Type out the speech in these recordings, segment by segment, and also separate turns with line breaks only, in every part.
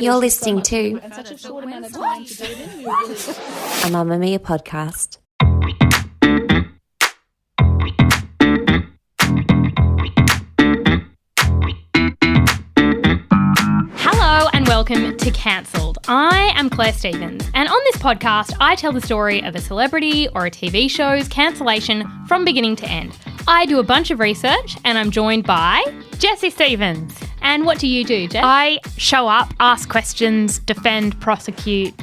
You're listening to
such a short amount of time to do it in.
a Mamamia podcast.
Hello and welcome to Cancelled. I am Claire Stevens, and on this podcast I tell the story of a celebrity or a TV show's cancellation from beginning to end. I do a bunch of research and I'm joined by
Jessie Stevens.
And what do you do, Jess?
I show up, ask questions, defend, prosecute.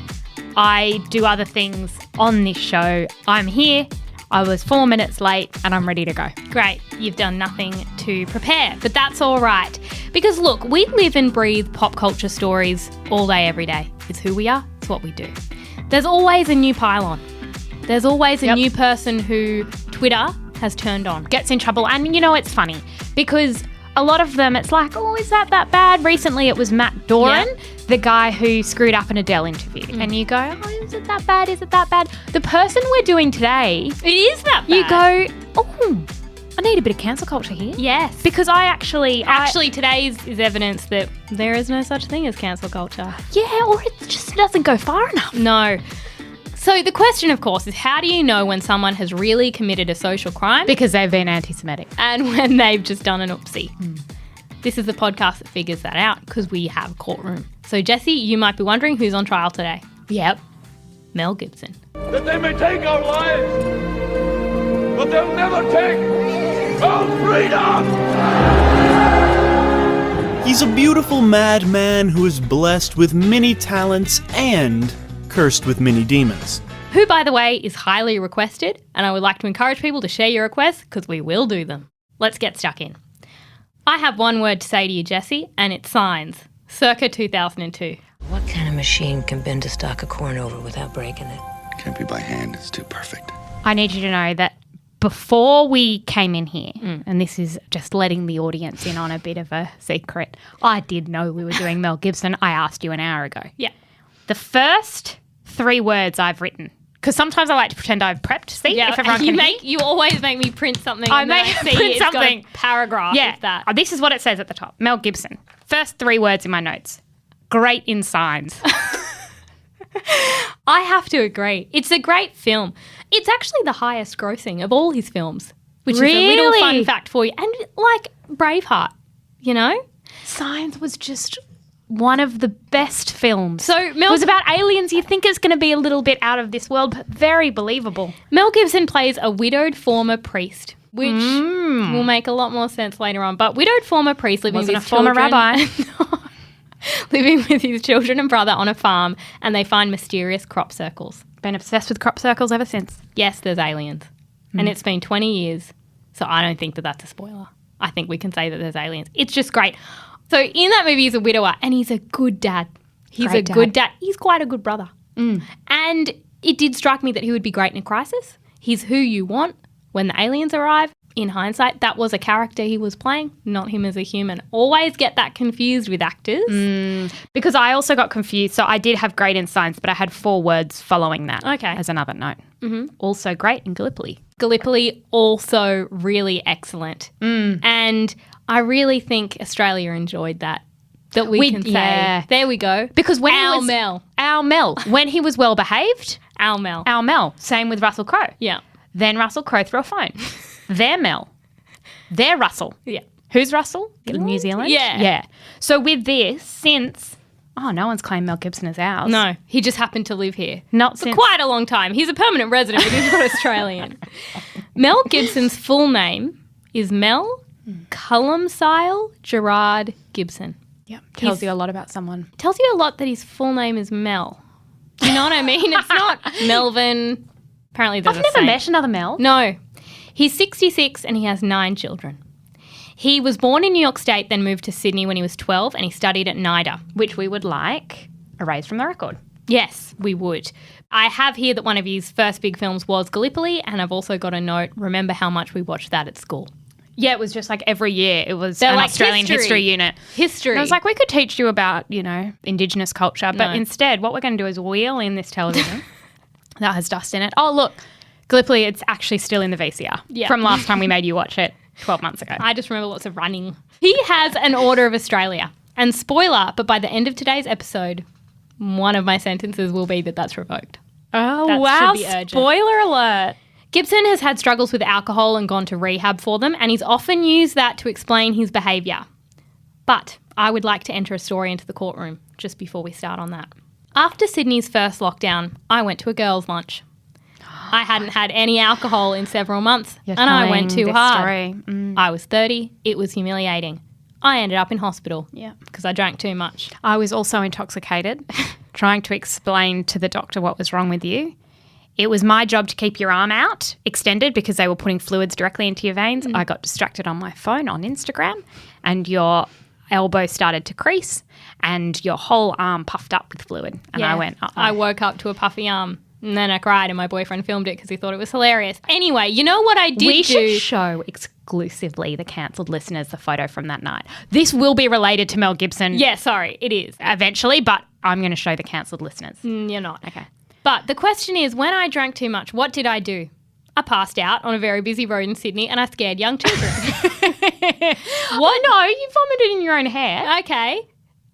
I do other things on this show. I'm here. I was 4 minutes late and I'm ready to go.
Great. You've done nothing to prepare, but that's all right. Because look, we live and breathe pop culture stories all day, every day. It's who we are. It's what we do. There's always a new pile-on. There's always a new person who Twitter has turned on.
Gets in trouble. And you know, it's funny because a lot of them, it's like, oh, is that bad? Recently it was Matt Doran, the guy who screwed up an Adele interview. And you go, oh, is it that bad? Is it that bad? The person we're doing today,
It is that bad.
you go, oh, I need a bit of cancel culture here.
Yes.
Because I actually
Today is evidence that there is no such thing as cancel culture.
yeah, or it just doesn't go far enough.
No. So the question, of course, is how do you know when someone has really committed a social crime
Because they've been anti-Semitic.
and when they've just done an oopsie? This is the podcast that figures that out because we have Courtroom. So, Jessie, you might be wondering who's on trial today.
Yep.
Mel Gibson.
That they may take our lives, but they'll never take our freedom!
He's a beautiful madman who is blessed with many talents and cursed with many demons.
Who, by the way, is highly requested, and I would like to encourage people to share your requests because we will do them. Let's get stuck in. I have one word to say to you, Jessie, and it's signs. Circa 2002.
What kind of machine can bend a stalk of corn over without breaking it?
Can't be by hand, it's too perfect.
I need you to know that before we came in here, and this is just letting the audience in on a bit of a secret, I did know we were doing Mel Gibson. I asked you an hour ago.
Yeah.
The first 3 words I've written, because sometimes I like to pretend I've prepped. See if everyone can hear.
You always make me print something.
I
and then
make
see
print
it's got a
something.
paragraph.
Yeah,
Of that.
This is what it says at the top. Mel Gibson. First 3 words in my notes. Great in signs.
I have to agree. It's a great film. It's actually the highest grossing of all his films, which is a little
Really?
fun fact for you. And like Braveheart, you know?
Signs was just one of the best films.
So
It was about aliens. You think it's going to be a little bit out of this world, but very believable.
Mel Gibson plays a widowed former priest, which will make a lot more sense later on. But widowed former priest living
Wasn't
with
a
his
former
children-
rabbi.
living with his children and brother on a farm, and they find mysterious crop circles.
Been obsessed with crop circles ever since.
Yes, there's aliens. And it's been 20 years, so I don't think that that's a spoiler. I think we can say that there's aliens. It's just great. So in that movie, he's a widower, and he's a good dad. He's
Great
a good dad. He's quite a good brother. And it did strike me that he would be great in a crisis. He's who you want when the aliens arrive. In hindsight, that was a character he was playing, not him as a human. Always get that confused with actors.
Because I also got confused. So I did have great in signs, but I had 4 words following that.
Okay.
As another note. Also great in Gallipoli.
Gallipoli, also really excellent. And I really think Australia enjoyed that we can say,
yeah.
there we go.
Because when
Our
he was
Mel.
Our Mel. When he was well behaved,
Our Mel.
our Mel. Same with Russell Crowe.
Yeah.
Then Russell Crowe threw a phone. Their Mel. Their Russell.
Yeah.
Who's Russell? New Zealand?
Yeah.
Yeah. So with this, since, no one's claimed Mel Gibson as ours.
No, he just happened to live here.
Not
For
since.
quite a long time. He's a permanent resident, but he's not Australian. Mel Gibson's full name is Mel Cullumsile Gerard Gibson.
Yeah. Tells you a lot about someone.
Tells you a lot that his full name is Mel. Do you know what I mean? It's not Melvin. Apparently there's
I've
a
never
saint.
met another Mel.
No. He's 66 and he has 9 children. He was born in New York State, then moved to Sydney when he was 12, and he studied at NIDA.
Which we would like erased from the record.
Yes, we would. I have here that one of his first big films was Gallipoli, and I've also got a note, remember how much we watched that at school.
Yeah, it was just like every year it was
They're
an
like
Australian history unit.
History.
And I was like, we could teach you about, Indigenous culture, but
No.
instead what we're going to do is wheel in this television that has dust in it. Oh, look, Gallipoli, it's actually still in the VCR from last time we made you watch it 12 months ago.
I just remember lots of running. He has an Order of Australia. And spoiler, but by the end of today's episode, one of my sentences will be that that's revoked.
Oh,
That
wow.
should be urgent.
Spoiler alert.
Gibson has had struggles with alcohol and gone to rehab for them, and he's often used that to explain his behaviour. But I would like to enter a story into the courtroom just before we start on that. After Sydney's first lockdown, I went to a girls' lunch. I hadn't had any alcohol in several months, and I went too hard. I was 30. It was humiliating. I ended up in hospital because I drank too much.
I was also intoxicated, trying to explain to the doctor what was wrong with you. It was my job to keep your arm out, extended, because they were putting fluids directly into your veins. I got distracted on my phone on Instagram, and your elbow started to crease and your whole arm puffed up with fluid. And I went, uh-oh.
I woke up to a puffy arm. And then I cried, and my boyfriend filmed it because he thought it was hilarious. Anyway, you know what I did
We
do?
should show exclusively the cancelled listeners the photo from that night. This will be related to Mel Gibson
Yeah, sorry, it is.
eventually, but I'm going to show the cancelled listeners.
You're not.
Okay.
But the question is, when I drank too much, what did I do? I passed out on a very busy road in Sydney, and I scared young children.
What? No, you vomited in your own hair.
Okay.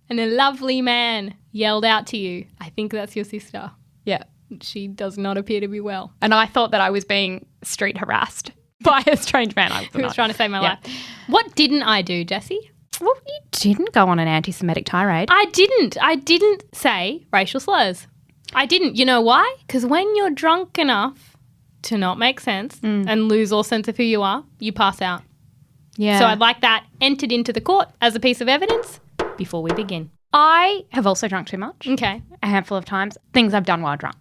And a lovely man yelled out to you, I think that's your sister.
Yeah.
She does not appear to be well.
And I thought that I was being street harassed by a strange man. I was
Who was
not.
trying to save my life. What didn't I do, Jessie?
Well, you didn't go on an anti-Semitic tirade.
I didn't say racial slurs. I didn't. You know why? Because when you're drunk enough to not make sense and lose all sense of who you are, you pass out.
Yeah.
So I'd like that entered into the court as a piece of evidence before we begin.
I have also drunk too much.
Okay.
A handful of times. Things I've done while drunk.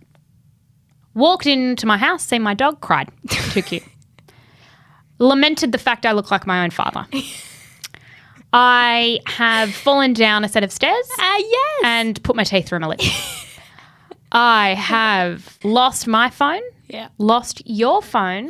Walked into my house, seen my dog, cried. Too cute. Lamented the fact I look like my own father. I have fallen down a set of stairs
Yes.
and put my teeth through my lips. I have lost my phone, lost your phone,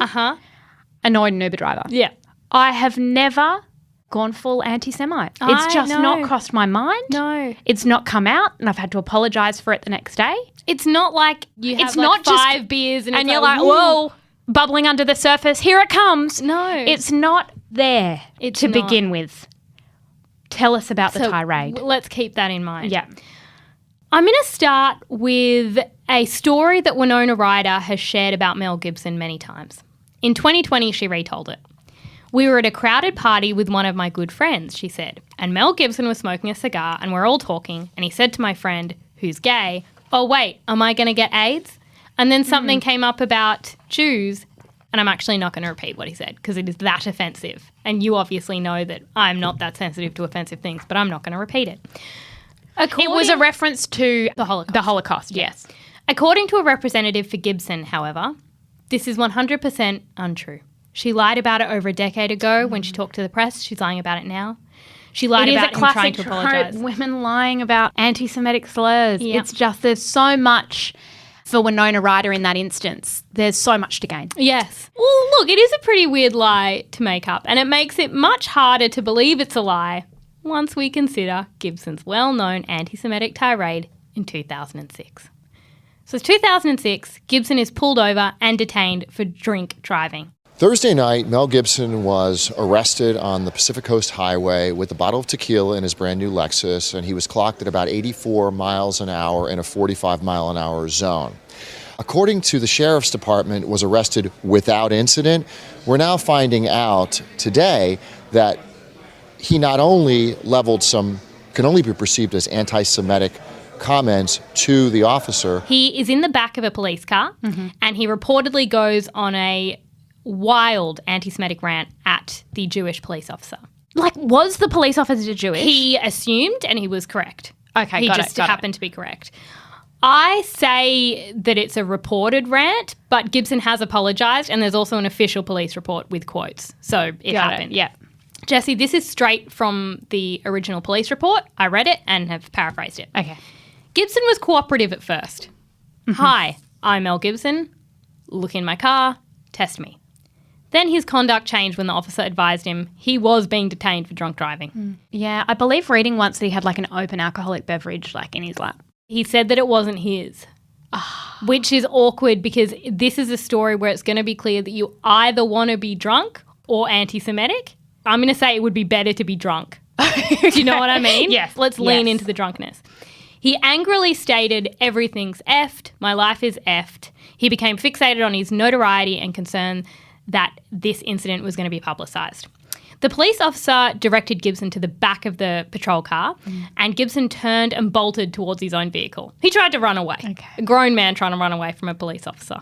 annoyed an Uber driver.
Yeah.
I have never gone full anti-Semite. It's just not crossed my mind.
No.
It's not come out, and I've had to apologise for it the next day.
It's not like you have
It's not just-
5 beers and it's
You're like,
"Woo."
whoa, bubbling under the surface. Here it comes.
No.
It's not there
It's
to
not.
begin with. Tell us about the
So
tirade.
Let's keep that in mind.
Yeah.
I'm going to start with a story that Winona Ryder has shared about Mel Gibson many times. In 2020, she retold it. We were at a crowded party with one of my good friends, she said, and Mel Gibson was smoking a cigar and we're all talking, and he said to my friend, who's gay, oh, wait, am I going to get AIDS? And then something came up about Jews, and I'm actually not going to repeat what he said because it is that offensive. And you obviously know that I'm not that sensitive to offensive things, but I'm not going to repeat it.
It was a reference to
The Holocaust.
The Holocaust, yes.
According to a representative for Gibson, however, this is 100% untrue. She lied about it over a decade ago when she talked to the press. She's lying about it now. She lied
It is
about
a
him trying
classic
to
trope,
apologise.
women lying about anti-Semitic slurs.
Yeah.
It's just there's so much for Winona Ryder in that instance. There's so much to gain.
Yes. Well, look, it is a pretty weird lie to make up, and it makes it much harder to believe it's a lie once we consider Gibson's well-known anti-Semitic tirade in 2006. So it's 2006, Gibson is pulled over and detained for drink driving.
Thursday night, Mel Gibson was arrested on the Pacific Coast Highway with a bottle of tequila in his brand new Lexus, and he was clocked at about 84 miles an hour in a 45 mile an hour zone. According to the Sheriff's Department, was arrested without incident. We're now finding out today that he not only leveled some, can only be perceived as anti-Semitic comments to the officer.
He is in the back of a police car, and he reportedly goes on a wild anti-Semitic rant at the Jewish police officer.
Like, was the police officer Jewish?
He assumed, and he was correct.
Okay,
he
got
just
it.
happened to be correct. I say that it's a reported rant, but Gibson has apologised, and there's also an official police report with quotes. So it happened.
Yeah.
Jessie, this is straight from the original police report. I read it and have paraphrased it.
Okay.
Gibson was cooperative at first. Hi, I'm Mel Gibson. Look in my car. Test me. Then his conduct changed when the officer advised him he was being detained for drunk driving.
Yeah, I believe reading once that he had like an open alcoholic beverage like in his lap.
He said that it wasn't his, which is awkward because this is a story where it's going to be clear that you either want to be drunk or anti-Semitic. I'm going to say it would be better to be drunk Do you know what I mean?
Yes.
Let's lean
Yes.
into the drunkenness. He angrily stated, "Everything's effed. My life is effed." He became fixated on his notoriety and concern that this incident was going to be publicised. The police officer directed Gibson to the back of the patrol car, and Gibson turned and bolted towards his own vehicle. He tried to run away.
Okay.
A grown man trying to run away from a police officer.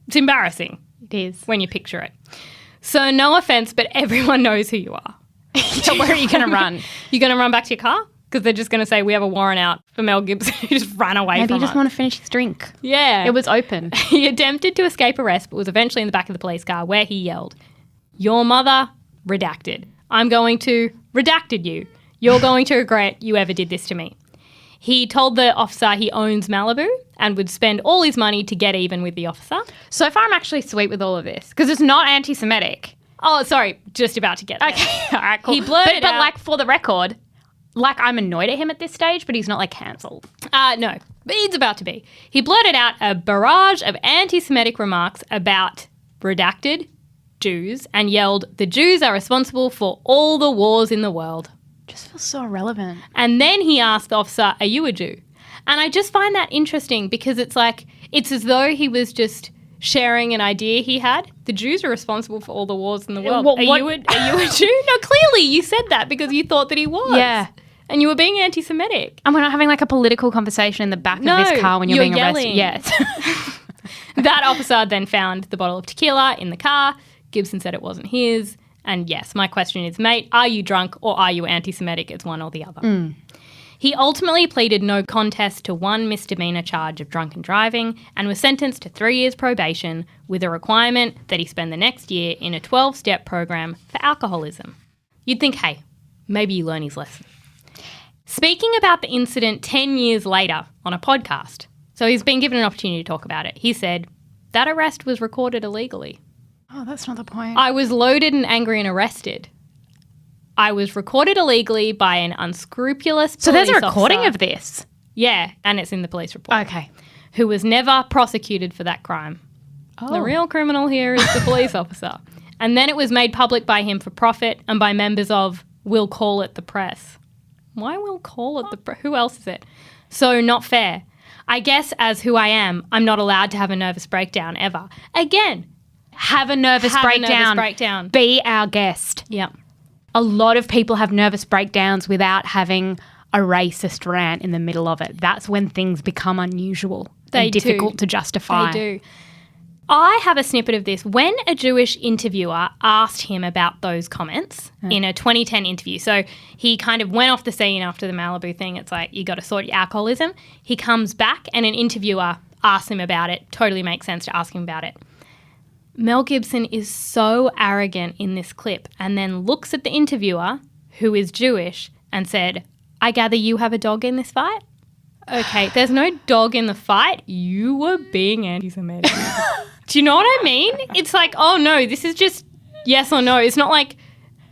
It's embarrassing
It is.
when you picture it. So no offence, but everyone knows who you are.
So where are you going to run?
You're going to run back to your car? Because they're just going to say, we have a warrant out for Mel Gibson who just ran away
Maybe
from
you just
us.
want to finish his drink.
Yeah.
It was open.
He attempted to escape arrest, but was eventually in the back of the police car where he yelled, "Your mother, redacted. I'm going to redacted you. You're going to regret you ever did this to me." He told the officer he owns Malibu and would spend all his money to get even with the officer.
So far, I'm actually sweet with all of this because it's not anti-Semitic.
Oh, sorry, just about to get there.
Okay, all right, cool.
He blurted
but
out-
like, for the record, like, I'm annoyed at him at this stage, but he's not, like, cancelled.
No, but it's about to be. He blurted out a barrage of anti-Semitic remarks about redacted Jews and yelled, "The Jews are responsible for all the wars in the world."
Just feels so irrelevant.
And then he asked the officer, "Are you a Jew?" And I just find that interesting because it's like, it's as though he was just sharing an idea he had. The Jews are responsible for all the wars in the world.
What-
Are you a Jew? No, clearly you said that because you thought that he was.
Yeah.
And you were being anti-Semitic.
And we're not having, like, a political conversation in the back
No,
of this car when you're being arrested.
yelling.
Yes.
That officer then found the bottle of tequila in the car. Gibson said it wasn't his. And yes, my question is, mate, are you drunk or are you anti-Semitic? It's one or the other. He ultimately pleaded no contest to one misdemeanor charge of drunken driving and was sentenced to 3 years probation with a requirement that he spend the next year in a 12-step program for alcoholism. You'd think, hey, maybe you learn his lesson. Speaking about the incident 10 years later on a podcast, so he's been given an opportunity to talk about it, he said, "That arrest was recorded illegally.
Oh, that's not the point.
I was loaded and angry and arrested. I was recorded illegally by an unscrupulous police
So there's a recording
officer."
of this?
Yeah, and it's in the police report.
Okay.
Who was never prosecuted for that crime. The real criminal here is the police officer. And then it was made public by him for profit and by members of We'll Call It the Press. Why We'll Call It the Press? Who else is it? So not fair. I guess as who I am, I'm not allowed to have a nervous breakdown ever. Again,
Have a nervous
have
breakdown.
a nervous breakdown.
Be our guest.
Yeah.
A lot of people have nervous breakdowns without having a racist rant in the middle of it. That's when things become unusual
They
and
do.
difficult to justify.
They do. I have a snippet of this. When a Jewish interviewer asked him about those comments in a 2010 interview, so he kind of went off the scene after the Malibu thing. It's like, you got to sort your alcoholism. He comes back and an interviewer asks him about it. Totally makes sense to ask him about it. Mel Gibson is so arrogant in this clip and then looks at the interviewer, who is Jewish, and said, "I gather you have a dog in this fight?" Okay, there's no dog in the fight. You were being anti-Semitic. Do you know what I mean? It's like, oh no, this is just yes or no. It's not like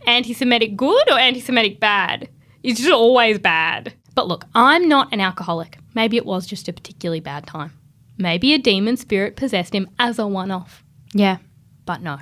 anti-Semitic good or anti-Semitic bad. It's just always bad. But look, I'm not an alcoholic. Maybe it was just a particularly bad time. Maybe a demon spirit possessed him as a one-off.
Yeah.
But no.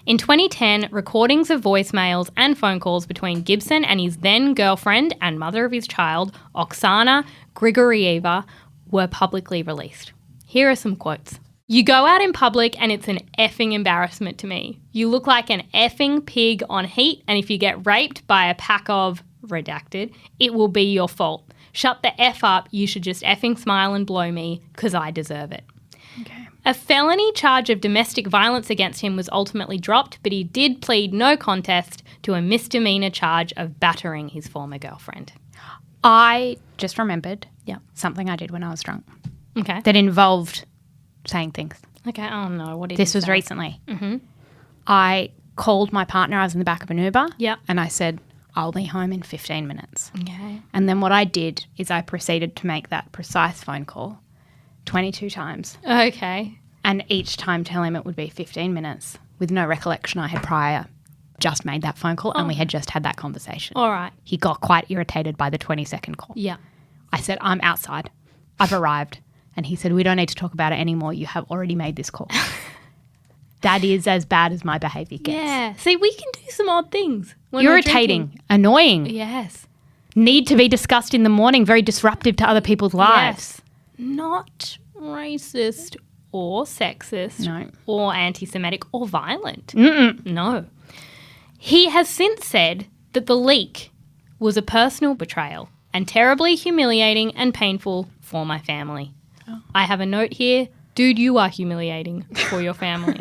In 2010, recordings of voicemails and phone calls between Gibson and his then-girlfriend and mother of his child, Oksana Grigorieva, were publicly released. Here are some quotes. "You go out in public and it's an effing embarrassment to me. You look like an effing pig on heat, and if you get raped by a pack of redacted, it will be your fault. Shut the F up, you should just effing smile and blow me, because I deserve it."
Okay.
A felony charge of domestic violence against him was ultimately dropped, but he did plead no contest to a misdemeanor charge of battering his former girlfriend.
I just remembered
Yeah.
something I did when I was drunk
Okay.
that involved saying things.
Okay. Oh no. What did
This
you
was
say?
recently. Mm-hmm. I called my partner. I was in the back of an Uber.
Yep.
And I said, "I'll be home in 15 minutes.
Okay.
And then what I did is I proceeded to make that precise phone call 22 times.
Okay.
And each time tell him it would be 15 minutes with no recollection I had prior just made that phone call and we had just had that conversation.
All right.
He got quite irritated by the 20-second call.
Yeah.
I said, "I'm outside. I've arrived." And he said, "We don't need to talk about it anymore. You have already made this call." that is as bad as my behaviour gets.
Yeah. See, we can do some odd things. When we're
Irritating,
drinking.
annoying,
Yes.
need to be discussed in the morning, very disruptive to other people's lives.
Yes. Not racist or sexist
No.
or anti-Semitic or violent. No. He has since said that the leak was a personal betrayal and terribly humiliating and painful for my family. I have a note here. Dude, you are humiliating for your family.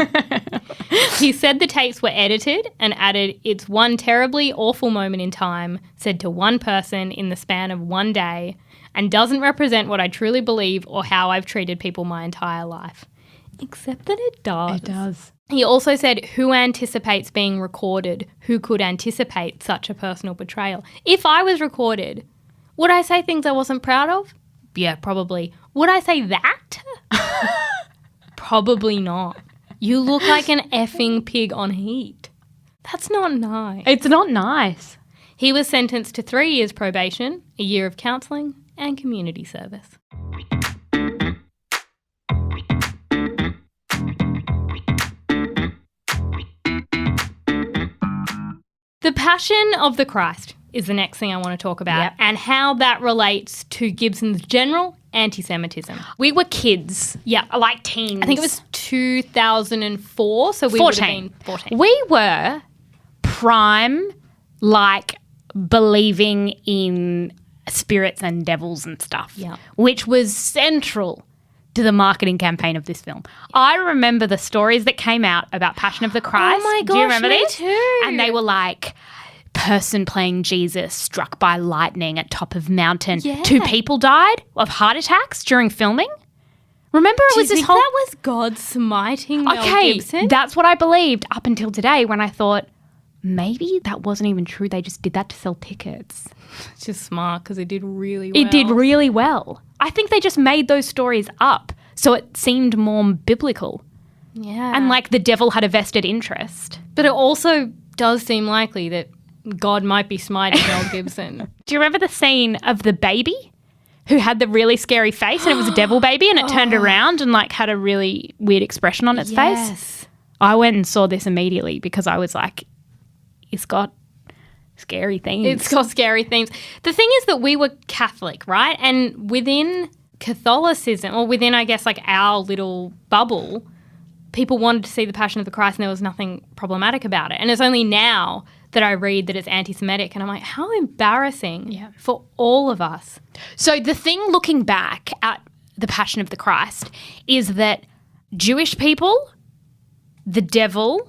He said the tapes were edited and added, it's one terribly awful moment in time said to one person in the span of one day and doesn't represent what I truly believe or how I've treated people my entire life. Except that it does.
It does.
He also said, who anticipates being recorded? Who could anticipate such a personal betrayal? If I was recorded, would I say things I wasn't proud of? Yeah, probably. Would I say that? Probably not. You look like an effing pig on heat. That's not nice.
It's not nice.
He was sentenced to 3 years probation, a year of counselling and community service. The Passion of the Christ is the next thing I want to talk about, and how that relates to Gibson's general anti-Semitism.
We were kids.
Yeah.
Like teens.
I think it was 2004, so we would have been 14.
We were prime, like, believing in spirits and devils and stuff, which was central to the marketing campaign of this film. I remember the stories that came out about Passion of the Christ.
Oh my gosh,
do you remember
me
these?
too.
And they were like, person playing Jesus struck by lightning at top of mountain.
Yeah.
2 people died of heart attacks during filming. Remember it
Do you
was this
think
whole...
that was God smiting Mel Gibson?
That's what I believed up until today when I thought, maybe that wasn't even true. They just did that to sell tickets.
It's just smart because it did really well.
It did really well. I think they just made those stories up so it seemed more biblical.
Yeah.
And like the devil had a vested interest.
But it also does seem likely that God might be smiting Mel Gibson.
Do you remember the scene of the baby who had the really scary face and it was a devil baby and it turned around and like had a really weird expression on its face? I went and saw this immediately because I was like, it's got scary themes.
It's got scary themes. The thing is that we were Catholic, right? And within Catholicism, or within, I guess, like our little bubble, people wanted to see the Passion of the Christ and there was nothing problematic about it. And it's only now that I read that it's anti-Semitic and I'm like, how embarrassing for all of us.
So the thing looking back at the Passion of the Christ is that Jewish people, the devil,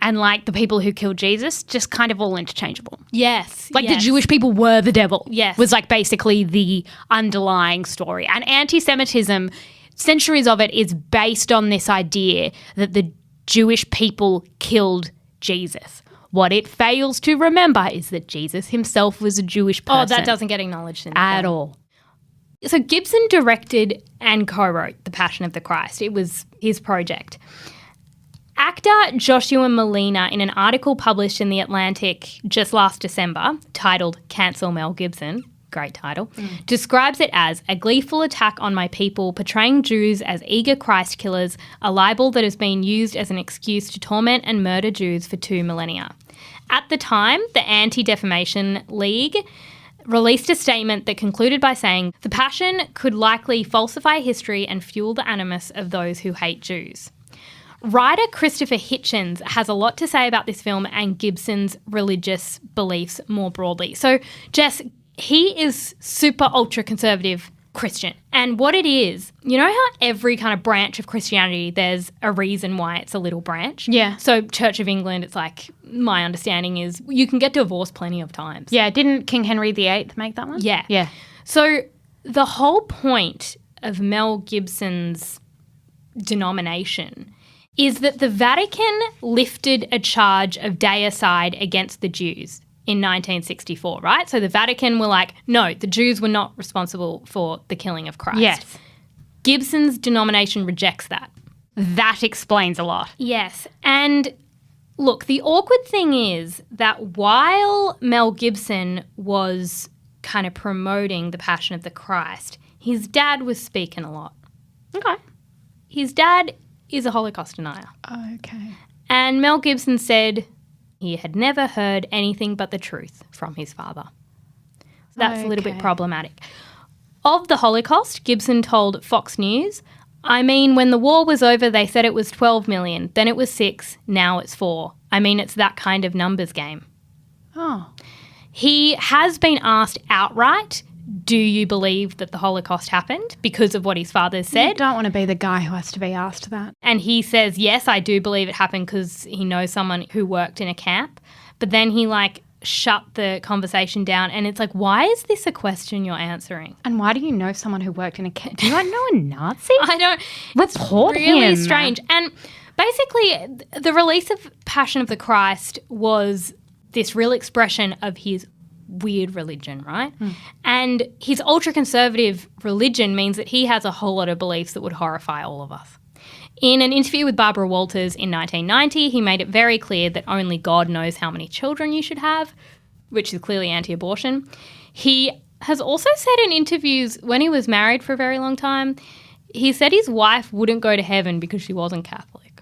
and like the people who killed Jesus, just kind of all interchangeable.
Yes.
Like the Jewish people were the devil.
Yes.
Was like basically the underlying story. And anti-Semitism, centuries of it is based on this idea that the Jewish people killed Jesus. What it fails to remember is that Jesus himself was a Jewish person.
Oh, that doesn't get acknowledged in the
at
film.
all.
So Gibson directed and co-wrote The Passion of the Christ. It was his project. Actor Joshua Molina, in an article published in The Atlantic just last December, titled Cancel Mel Gibson, great title, describes it as a gleeful attack on my people, portraying Jews as eager Christ killers, a libel that has been used as an excuse to torment and murder Jews for 2 millennia. At the time, the Anti-Defamation League released a statement that concluded by saying, the Passion could likely falsify history and fuel the animus of those who hate Jews. Writer Christopher Hitchens has a lot to say about this film and Gibson's religious beliefs more broadly. So, Jess, he is super ultra conservative Christian. And what it is, you know how every kind of branch of Christianity, there's a reason why it's a little branch?
Yeah.
So Church of England, it's like, my understanding is you can get divorced plenty of times.
Yeah, didn't King Henry VIII make that one?
Yeah.
Yeah.
So the whole point of Mel Gibson's denomination is that the Vatican lifted a charge of deicide against the Jews in 1964, right? So the Vatican were like, no, the Jews were not responsible for the killing of Christ.
Yes.
Gibson's denomination rejects that.
That explains a lot.
Yes. And look, the awkward thing is that while Mel Gibson was kind of promoting the Passion of the Christ, his dad was speaking a lot.
Okay.
His dad is a Holocaust denier.
Okay.
And Mel Gibson said he had never heard anything but the truth from his father. So that's a little bit problematic. Of the Holocaust, Gibson told Fox News, I mean, when the war was over, they said it was 12 million, then it was 6, now it's 4. I mean, it's that kind of numbers game.
Oh.
He has been asked outright, do you believe that the Holocaust happened because of what his father said?
You don't want to be the guy who has to be asked that.
And he says, yes, I do believe it happened because he knows someone who worked in a camp. But then he shut the conversation down, and it's like, why is this a question you're answering?
And why do you know someone who worked in a camp? Do you know a Nazi?
I don't.
Report
It's really
him.
strange. And basically, the release of Passion of the Christ was this real expression of his weird religion, right? And his ultra-conservative religion means that he has a whole lot of beliefs that would horrify all of us. In an interview with Barbara Walters in 1990, he made it very clear that only God knows how many children you should have, which is clearly anti-abortion. He has also said in interviews when he was married for a very long time, he said his wife wouldn't go to heaven because she wasn't Catholic.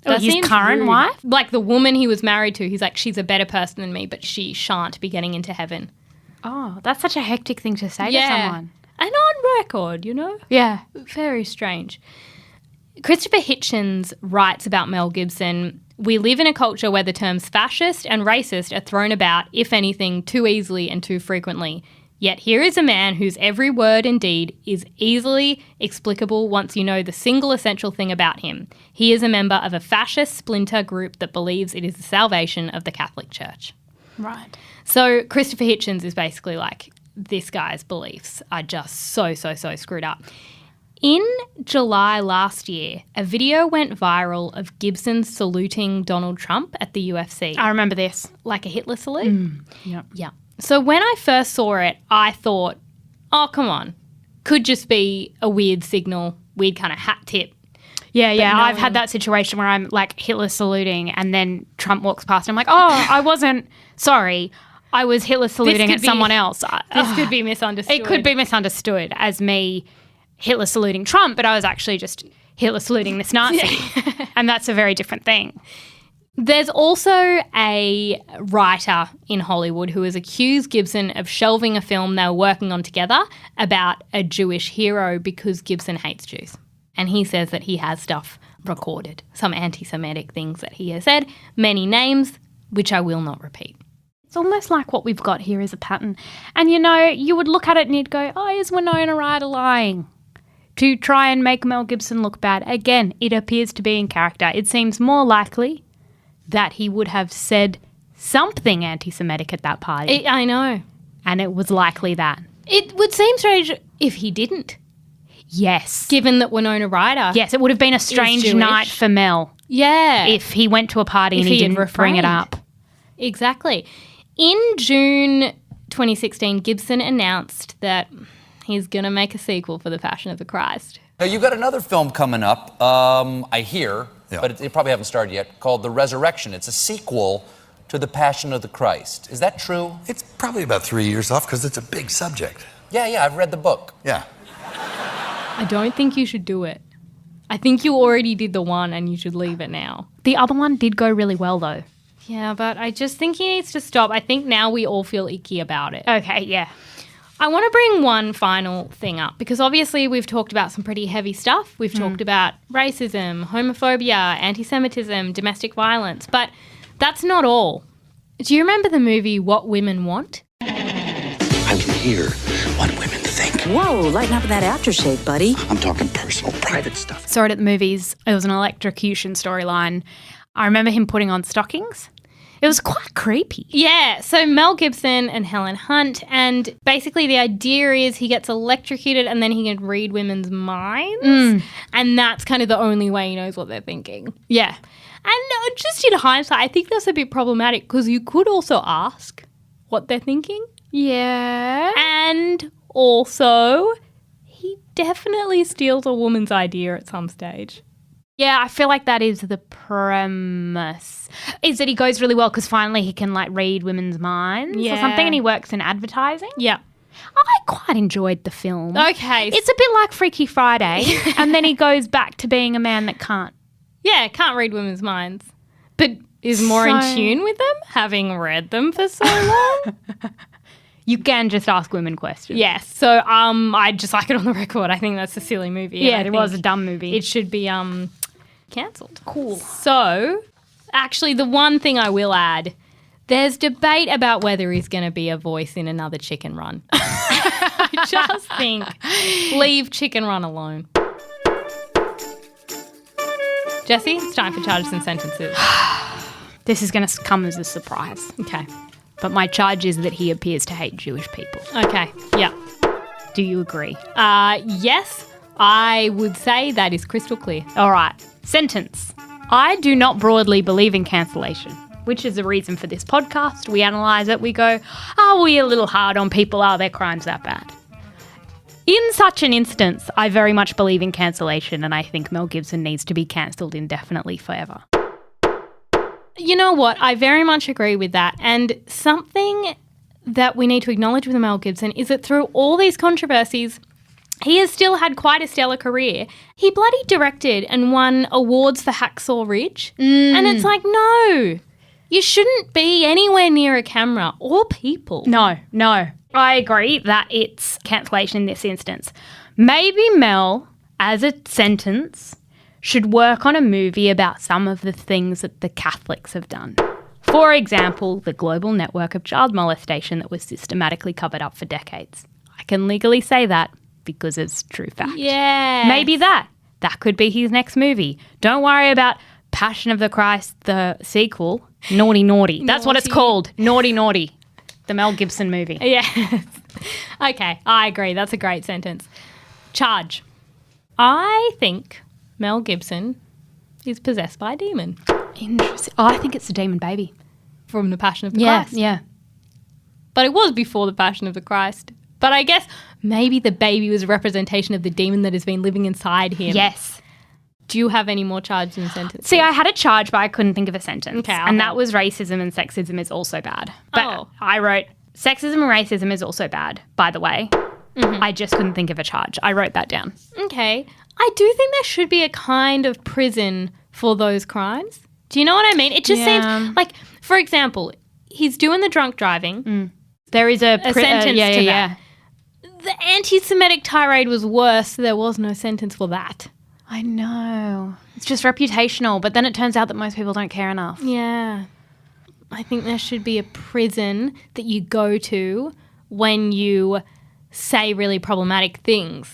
His
seems
current
rude.
wife?
Like the woman he was married to, he's like, she's a better person than me, but she shan't be getting into heaven.
Oh, that's such a hectic thing to say to someone.
And on record, you know?
Yeah.
Very strange. Christopher Hitchens writes about Mel Gibson, we live in a culture where the terms fascist and racist are thrown about, if anything, too easily and too frequently. Yet here is a man whose every word and deed is easily explicable once you know the single essential thing about him. He is a member of a fascist splinter group that believes it is the salvation of the Catholic Church.
Right.
So Christopher Hitchens is basically like, this guy's beliefs are just so screwed up. In July last year, a video went viral of Gibson saluting Donald Trump at the UFC.
I remember this.
Like a Hitler salute?
Yep.
Yeah. So when I first saw it, I thought, oh, come on. Could just be a weird signal, weird kind of hat tip.
Yeah.
no
I've had that situation where I'm like Hitler saluting and then Trump walks past and I'm like, oh, I wasn't, sorry. I was Hitler saluting at someone else.
This could be misunderstood.
It could be misunderstood as me Hitler saluting Trump, but I was actually just Hitler saluting this Nazi. And that's a very different thing.
There's also a writer in Hollywood who has accused Gibson of shelving a film they were working on together about a Jewish hero because Gibson hates Jews. And he says that he has stuff recorded, some anti-Semitic things that he has said, many names, which I will not repeat.
It's almost like what we've got here is a pattern. And, you know, you would look at it and you'd go, oh, is Winona Ryder lying? To try and make Mel Gibson look bad. Again, it appears to be in character. It seems more likely that he would have said something anti-Semitic at that party.
I know.
And it was likely that.
It would seem strange if he didn't.
Yes.
Given that Winona Ryder.
Yes, it would have been a strange
Jewish.
night for Mel.
Yeah.
If he went to a party and he didn't bring it up.
Exactly. In June 2016, Gibson announced that he's going to make a sequel for The Passion of the Christ.
Now, you've got another film coming up, I hear, but it probably haven't started yet, called The Resurrection. It's a sequel to The Passion of the Christ. Is that true?
It's probably about 3 years off because it's a big subject.
Yeah, I've read the book.
Yeah.
I don't think you should do it. I think you already did the one and you should leave it now.
The other one did go really well, though.
Yeah, but I just think he needs to stop. I think now we all feel icky about it.
Okay, yeah.
I want to bring one final thing up because obviously we've talked about some pretty heavy stuff. We've talked about racism, homophobia, anti-Semitism, domestic violence, but that's not all. Do you remember the movie What Women Want?
I can hear what women think.
Whoa, lighten up with that aftershave, buddy.
I'm talking personal, private stuff.
Saw it at the movies. It was an electrocution storyline. I remember him putting on stockings. It was quite creepy.
Yeah, so Mel Gibson and Helen Hunt, and basically the idea is he gets electrocuted and then he can read women's minds, and that's kind of the only way he knows what they're thinking.
Yeah.
And just in hindsight, I think that's a bit problematic because you could also ask what they're thinking.
Yeah.
And also, he definitely steals a woman's idea at some stage.
Yeah, I feel like that is the premise. Is that he goes really well because finally he can like read women's minds or something, and he works in advertising.
Yeah.
I quite enjoyed the film.
Okay.
It's a bit like Freaky Friday, and then he goes back to being a man that can't
Yeah, can't read women's minds. But is more in tune with them, having read them for so long.
You can just ask women questions.
Yes. So I'd just like it on the record. I think that's a silly movie.
Yeah, it was a dumb movie.
It should be cancelled. Cool. So, actually, the one thing I will add, there's debate about whether he's going to be a voice in another Chicken Run. I just think leave Chicken Run alone. Jessie, it's time for charges and sentences.
This is going to come as a surprise.
Okay.
But my charge is that he appears to hate Jewish people.
Okay. Yeah.
Do you agree?
Yes, I would say that is crystal clear.
All right. Sentence. I do not broadly believe in cancellation, which is the reason for this podcast. We analyse it. We go, are we a little hard on people? Are their crimes that bad? In such an instance, I very much believe in cancellation, and I think Mel Gibson needs to be cancelled indefinitely forever.
You know what? I very much agree with that. And something that we need to acknowledge with Mel Gibson is that through all these controversies, he has still had quite a stellar career. He bloody directed and won awards for Hacksaw Ridge. And it's like, no, you shouldn't be anywhere near a camera or people.
No. I agree that it's cancellation in this instance. Maybe Mel, as a sentence, should work on a movie about some of the things that the Catholics have done. For example, the global network of child molestation that was systematically covered up for decades. I can legally say that because it's true fact.
Yeah.
Maybe that could be his next movie. Don't worry about Passion of the Christ, the sequel, Naughty. That's what it's called, Naughty. The Mel Gibson movie.
Yes. Okay, I agree. That's a great sentence. Charge. I think Mel Gibson is possessed by a demon.
Interesting. Oh, I think it's a demon baby.
From the Passion of the Christ.
Yeah.
But it was before the Passion of the Christ. But I guess maybe the baby was a representation of the demon that has been living inside him.
Yes.
Do you have any more charges and sentences?
See, I had a charge, but I couldn't think of a sentence.
Okay,
that was racism and sexism is also bad. But I wrote, sexism and racism is also bad, by the way. Mm-hmm. I just couldn't think of a charge. I wrote that down.
Okay. I do think there should be a kind of prison for those crimes. Do you know what I mean? It just seems like, for example, he's doing the drunk driving.
There is a
sentence to that. The anti-Semitic tirade was worse. There was no sentence for that.
I know. It's just reputational, but then it turns out that most people don't care enough.
Yeah. I think there should be a prison that you go to when you say really problematic things.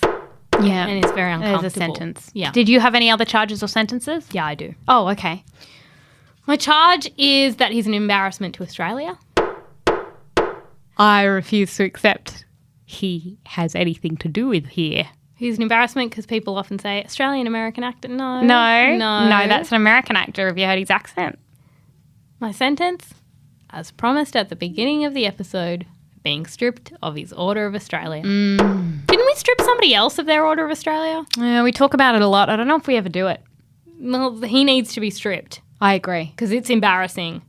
Yeah.
And it's very uncomfortable.
There's a sentence.
Yeah.
Did you have any other charges or sentences?
Yeah, I do.
Oh, okay.
My charge is that he's an embarrassment to Australia.
I refuse to accept he has anything to do with here.
He's an embarrassment because people often say, Australian-American actor. No,
that's an American actor. Have you heard his accent?
My sentence, as promised at the beginning of the episode, being stripped of his Order of Australia. Didn't we strip somebody else of their Order of Australia?
Yeah, we talk about it a lot. I don't know if we ever do it.
Well, he needs to be stripped.
I agree.
Because it's embarrassing.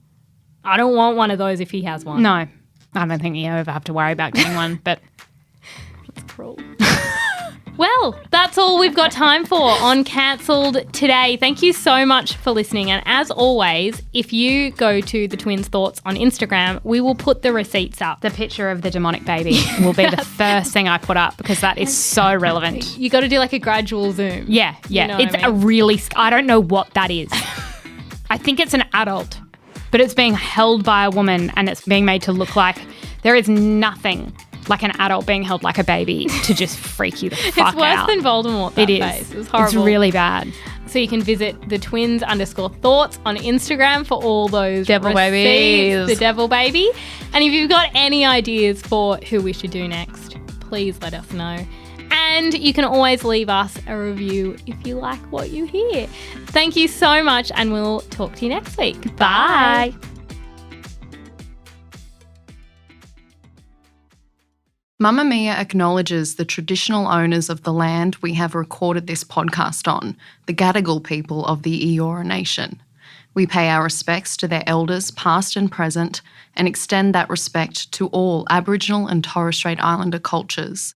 I don't want one of those if he has one.
No, I don't think you ever have to worry about getting one, but...
It's cruel. Well, that's all we've got time for on Cancelled today. Thank you so much for listening. And as always, if you go to The Twins' Thoughts on Instagram, we will put the receipts up.
The picture of the demonic baby will be the first thing I put up because that is so relevant.
You got to do like a gradual zoom.
Yeah.
You know
it's a really... I don't know what that is. I think it's an adult, but it's being held by a woman and it's being made to look like there is nothing like an adult being held like a baby to just freak you the fuck out.
It's worse than Voldemort, that face. It was horrible.
It's really bad.
So you can visit the twins_thoughts on Instagram for all those
devil
receipts,
babies.
the devil baby. And if you've got any ideas for who we should do next, please let us know. And you can always leave us a review if you like what you hear. Thank you so much, and we'll talk to you next week. Bye.
Mamamia acknowledges the traditional owners of the land we have recorded this podcast on, the Gadigal people of the Eora Nation. We pay our respects to their elders, past and present, and extend that respect to all Aboriginal and Torres Strait Islander cultures.